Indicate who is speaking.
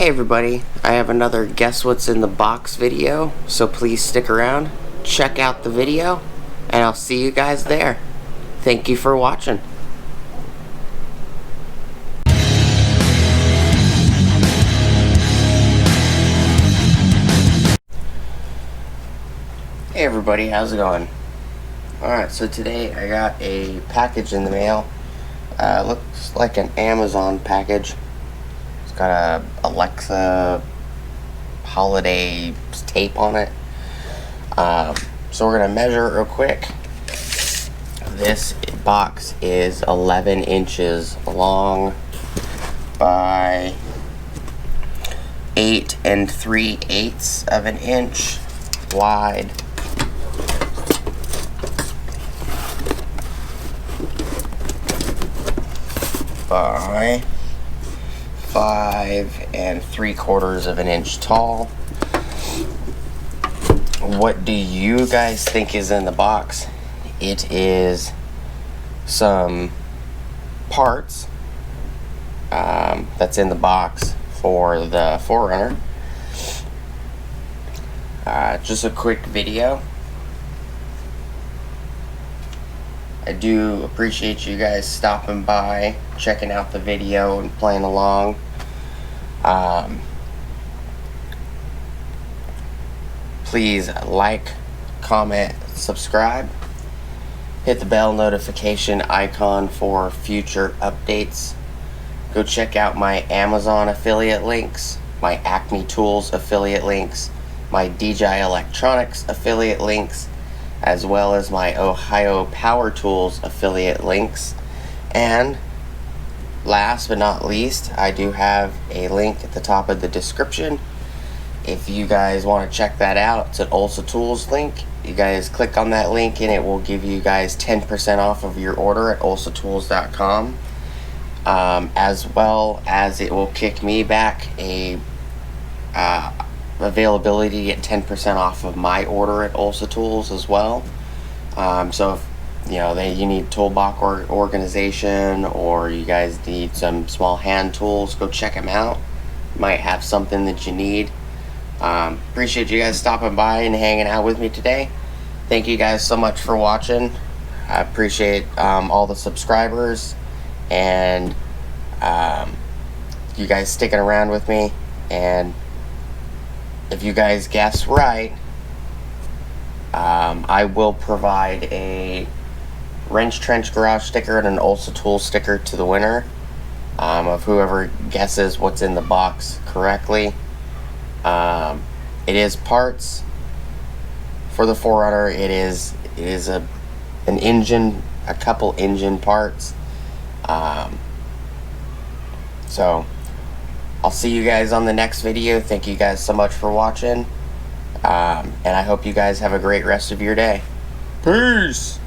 Speaker 1: Hey everybody, I have another Guess What's in the Box video, so please stick around, check out the video, and I'll see you guys there. Thank you for watching. Hey everybody, how's it going? Alright, so today I got a package in the mail. Looks like an Amazon package. It's got a Alexa holiday tape on it. So we're gonna measure it real quick. This box is 11 inches long by 8 3/8 of an inch wide. By 5 3/4 of an inch tall. What do you guys think is in the box? It is some parts that's in the box for the 4Runner. Just a quick video. I do appreciate you guys stopping by, checking out the video, and playing along. Please like, comment, subscribe. Hit the bell notification icon for future updates. Go check out my Amazon affiliate links, my Acme Tools affiliate links, my DJI Electronics affiliate links, as well as my Ohio Power Tools affiliate links. And last but not least, I do have a link at the top of the description. If you guys want to check that out, it's an Ulsa Tools link. You guys click on that link and it will give you guys 10% off of your order at ulsatools.com. As well as it will kick me back a availability to get 10% off of my order at Ulsa Tools as well. So if you need toolbox organization, or you guys need some small hand tools, go check them out. Might have something that you need. Appreciate you guys stopping by and hanging out with me today. Thank you guys so much for watching. I appreciate all the subscribers and you guys sticking around with me. And if you guys guess right, I will provide a Wrench Trench Garage sticker and an Ulsa Tool sticker to the winner of whoever guesses what's in the box correctly. It is parts for the 4Runner. It is an engine, a couple engine parts. So I'll see you guys on the next video. Thank you guys so much for watching. And I hope you guys have a great rest of your day. Peace!